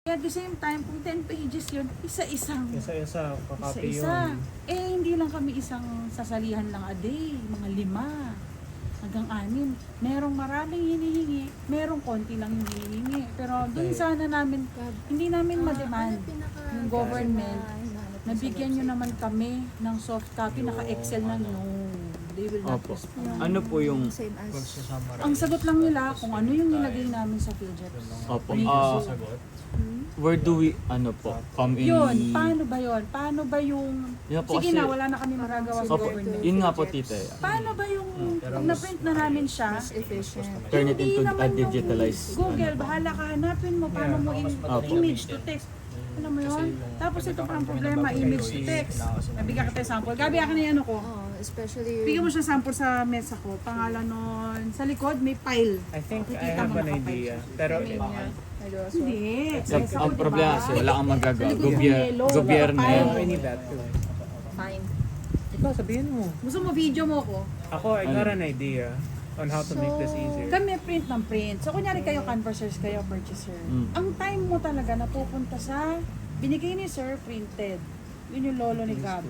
At the same time, kung 10 pages yun, isa-isang. Isa-isa, kakopy Isa-isa. yun. Hindi lang kami isang sasalihan lang a day, mga 5 hanggang 6. Merong maraming hinihingi, merong konti lang hinihingi. Pero doon sana namin, hindi namin ma-demand yung government. Nabigyan nyo naman kami ng soft copy, naka-Excel na no. They will not Opo. respond. Ano po yung... Same as... Pagsusummarize. Ang sagot lang nila kung ano yung nilagay namin sa PhilJeps. Opo. Sagot. Where do we, ano po, come in... Yun, paano ba yun? Paano ba yung... Yun po Sige kasi- na, wala na kami magagawa sa Opo, government. yun nga po tita. Paano ba yung pag na-print na namin siya, Mas efficient. Turn it hindi into a naman yung digitalized... Google, ano po. bahala ka, hanapin mo paano mo Opo. image to text. Alam mo yun? Tapos ito pa ang problema, image to text. Nabigyan kita sample. Gabi akin na yan ako. Especially... Bigyan mo siya sample sa mesa ko. Pangalan nun. Sa likod, may file. I think I Nakikita have mo an nakapile idea. siya. Pero Hindi. Sa mesa ko, Ang problema diba? kasi wala kang magagawa. Sa likod yung yellow, Gobyerno nakapile. yan. I need that too. Fine. Ikaw, sabihin mo. Gusto mo video mo ko? Ako, I got an idea on how to make this easier. Kami print ng print. So kunyari kayo canvassers, kayo purchaser. Ang time mo talaga napupunta sa binigay ni sir printed. Yun yung lolo ni Gab.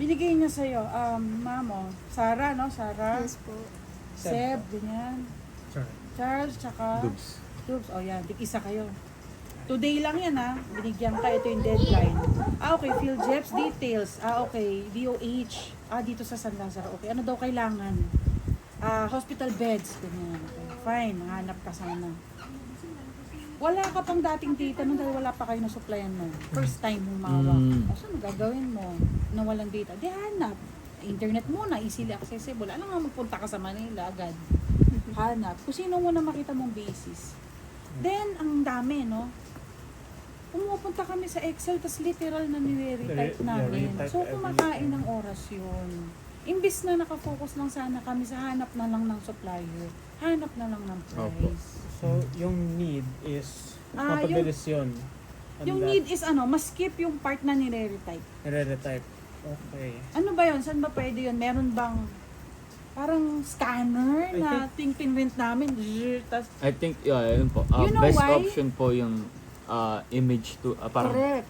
Binigay niya sa'yo, mamo, Sarah, no? Sarah, Yes po. Seb, ganyan. Sorry. Charles, tsaka Dubs. Dubs. O yan, isa kayo. Today lang yan ha. Binigyan ka, ito yung deadline. Okay, PhilJeps details. Okay, DOH. Dito sa San Lazaro. Okay, ano daw kailangan? Hospital beds. Ganyan. Okay, fine, hanap ka sana. Wala ka pang dating data nun dahil wala pa kayo na supplyan mo. First time mo mawak. So, ano gagawin mo na walang data? Di hanap. Internet muna, easily accessible. Alam nga magpunta ka sa Manila agad. Hanap. Kung sino mo na makita mong basis. Then, ang dami, no? Pumupunta kami sa Excel, tas literal na nire-retype namin. retype So, kumakain ng oras yun. Imbis na nakafocus lang sana kami sa hanap na lang ng supplier, hanap na lang ng price. So, yung need is, mapabilis yun. On Yung that. need is mas-skip yung part na nire-retype. Nire-retype. Okay. Ano ba yun? Saan ba pwede yun? Meron bang parang scanner I na pinprint namin? Tas, I think, yun po. You know Best why? option po yung image to, parang correct.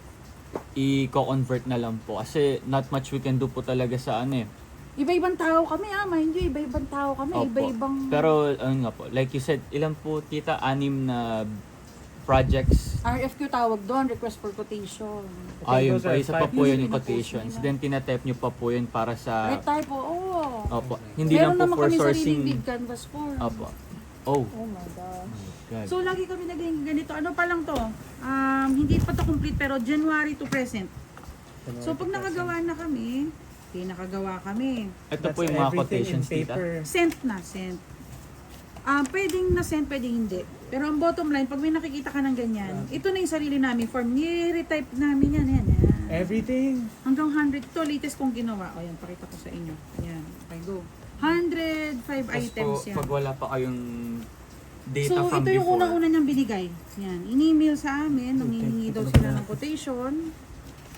i-convert na lang po. Kasi not much we can do po talaga sa ano eh. Iba-ibang tao kami mind you, iba-ibang tao kami, Opo. iba-ibang Pero, ano nga po, like you said, ilan po tita, 6 na projects. RFQ tawag doon, request for quotation. Ayun those po, are isa pa five po yun years yung quotations. na. Then, tinatype nyo pa po yun para sa... Retype po, oo. Opo. Hindi Meron lang naman po for kami sariling sourcing. lead canvas form. Opo. Oh. Oh my gosh. God. So, lagi kami naging ganito. Ano pa lang to? Hindi pa to complete pero January to present. So, pag nakagawa na kami, nakagawa kami. Ito po That's yung mga everything quotations in tita. paper. Sent na, sent. Pwedeng na-send, pwedeng hindi. Pero ang bottom line, pag may nakikita ka ng ganyan, ito na yung sarili namin form. Ni-retype namin yan. Everything. Hanggang 100 to, latest kong ginawa. O yan, pakita ko sa inyo. Yan, okay, go. 105 items yan. Pag wala pa kayong data So, from ito yung before. unang-una niyang binigay. Yan, in-email sa amin, nangihingi daw sila ng quotation.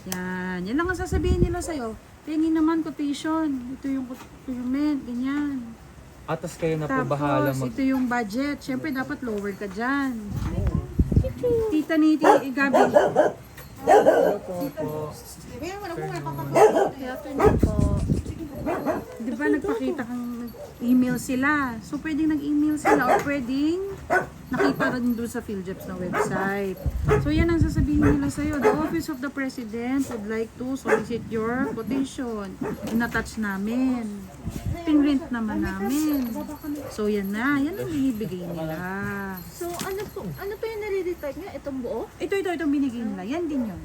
Yan, yan lang ang sasabihin nila sa'yo. Tingin naman quotation. Ito yung document, ganyan. Atas kayo na po bahala Tapos, mag... ito yung budget. Siyempre, dapat lower ka dyan. Tita ni Gabi. Good afternoon po. Di ba nagpakita kang email sila? So, pwedeng nag-email sila o pwedeng nakita rin doon sa PhilJeps na website. So, yan ang sasabihin nila sa'yo. The Office of the President would like to solicit your quotation. In-attach namin. Pinrint naman namin. So, yan na. Yan ang binibigay nila. So, ano po yung nare-retype niya? Itong buo? Itong binigay nila. Yan din yun.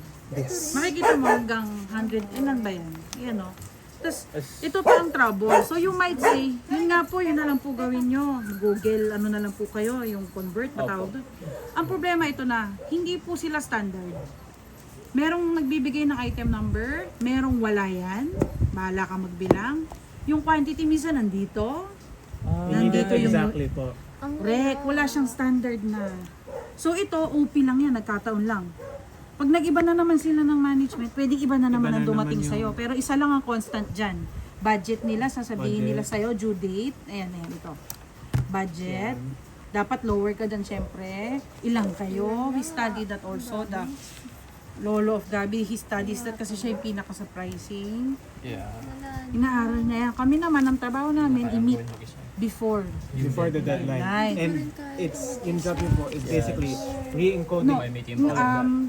Makikita mo hanggang 100. Ilan ba yan? Yan o. Tapos, ito pa ang trouble. So, you might say, yun nga po, yun na lang po gawin nyo. Google, ano na lang po kayo, yung convert, matawag doon. Ang problema ito na, hindi po sila standard. Merong nagbibigay ng item number, merong wala yan. Bahala ka magbilang. Yung quantity minsan nandito. Nandito yung- Exactly po. Correct, wala siyang standard na. So, ito, OP lang yan, nagkataon lang. Pag nag-iba na naman sila ng management, pwedeng iba na naman Iba ang na dumating naman sa'yo. Pero isa lang ang constant dyan. Budget nila, sasabihin Budget. nila sa'yo, due date. Ayan, ito. Budget. Dapat lower ka dyan, syempre. Ilang kayo? We studied that also. The Lolo of Gabi, he studies that kasi siya yung pinaka-surprising. Yeah. Inaaral niya yan. Kami naman, ang trabaho namin, i-meet before Before the deadline. Deadline. And it's, yung job niyo po is basically re-encoding. No,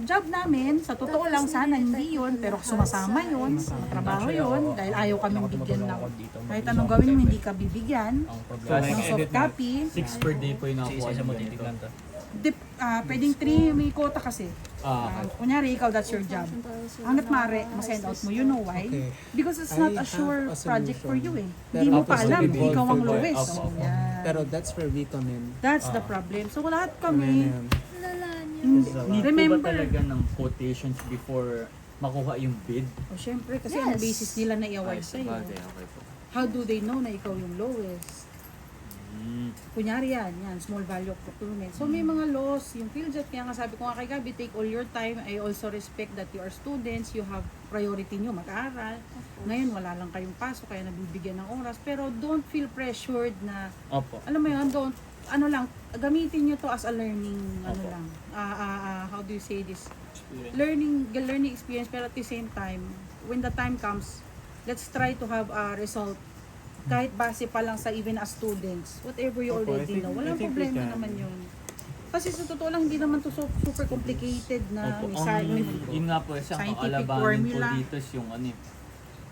job namin, sa totoo lang sana hindi yun, pero sumasama yun, sa trabaho yun, dahil ayaw kaming bigyan ng, kahit anong gawin mo, hindi ka bibigyan. Ng soft copy, 6 per day po yung nakuha niya mo dito. pwedeng 3, may quota kasi. Ah, Kunyari, ikaw, that's your job. Hanggat maaari, masend out mo, you know why? Okay. Because it's not I a sure have a project for you solution. eh. Hindi mo Pero pa ako alam, sa people ikaw ang for lowest. Opo, So, opo. yeah. Pero that's where we come in. That's the problem. So, lahat Ayan, kami, ayan. Lala niyo. hindi, need po ba remember, talaga ng quotations before makuha yung bid? oh, syempre, kasi Yes. ang basis nila na i-award Ay, sa'yo. sabagay, okay po. How do they know na ikaw yung lowest? Mm. Kunyari yan, small value of procurement. So may mga laws, yung PhilJet, kaya nga sabi ko nga kay Gabi, take all your time. I also respect that you are students, you have priority nyo mag-aral. Ngayon wala lang kayong pasok, kaya nabibigyan ng oras. Pero don't feel pressured na, Opo. alam mo yun, don't, ano lang, gamitin nyo to as a learning, ano Opo. lang, how do you say this? Learning experience, pero at the same time, when the time comes, let's try to have a result kahit base pa lang sa even as students, whatever you Opo, already know, walang I think we problema can. naman yun. Kasi sa totoo lang, hindi naman to super complicated na Opo. may Yun nga po, isang scientific kakalabanin po formula. dito is yung ano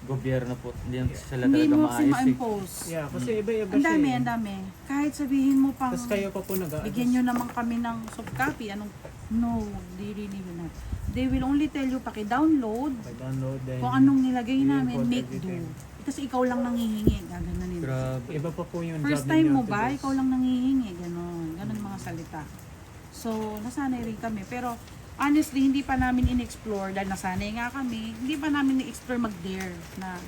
gobyerno po. Hindi lang sila Hindi talaga mo kasi maayos eh. ma-impose. Yeah, kasi iba-iba Ang siya dami, eh. ang dami. Kahit sabihin mo pang, Tapos kayo pa po bigyan nyo naman kami ng soft copy, anong, no, they really will not. They will only tell you, paki-download, download then kung anong nilagay namin, i-import make do. everything. Kasi ikaw lang nangihingi, gaganon yun. Grabe. Iba pa po yung First job time ninyo mo to ba, this. ikaw lang nangihingi, ganon. Ganon mga salita. So, nasanay rin kami. Pero, honestly, hindi pa namin in-explore dahil nasanay nga kami, hindi pa namin in-explore mag-dare na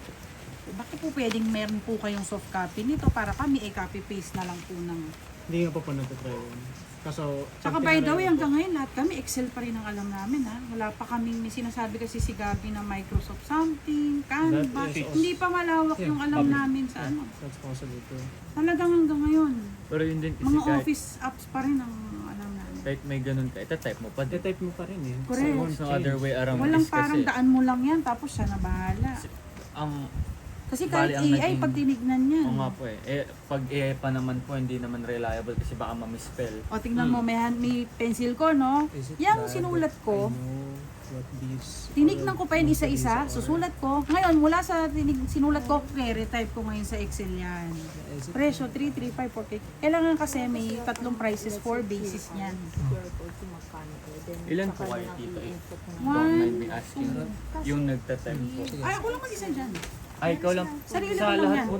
bakit po pwedeng meron po kayong soft copy nito para kami copy-paste na lang po ng... Hindi nga pa po nagtatry yun. Kaso, Tsaka by the way, hanggang ngayon lahat kami, Excel pa rin ang alam namin ha. Wala pa kaming, may sinasabi kasi si Gabi na Microsoft something, Canva. That is also- Hindi pa malawak yung alam namin sa ano. that's possible too. Talagang hanggang ngayon, Pero yun din kasi mga kahit, office apps pa rin ang alam namin. kahit may ganun ka, ita-type mo pa. I-type mo pa rin eh. Correct. So, won't So change. other way around Walang is parang kasi daan mo lang yan, tapos siya na bahala. ang Kasi bali kahit ang AI, naging- pag tinignan yan. oo nga po pag AI pa naman po hindi naman reliable kasi baka ma-misspell. O tingnan mo, may pencil ko, no? Is it Yung bad sinulat that ko, I know what these tinignan ko pa yun most of these isa-isa, are? susulat ko. Ngayon, mula sa sinulat ko, re-type ko ngayon sa Excel yan. Is it- Presyo, 3, 3, 5, 4, 8. Kailangan kasi may tatlong prices for basis niyan. Ilan po kayo dito? Don't One, mind me asking. Yung nagtatype po. Ay, ako lang mag-isa dyan. Ay, ikaw lang. Sarili Sa ko lang lahat yan. po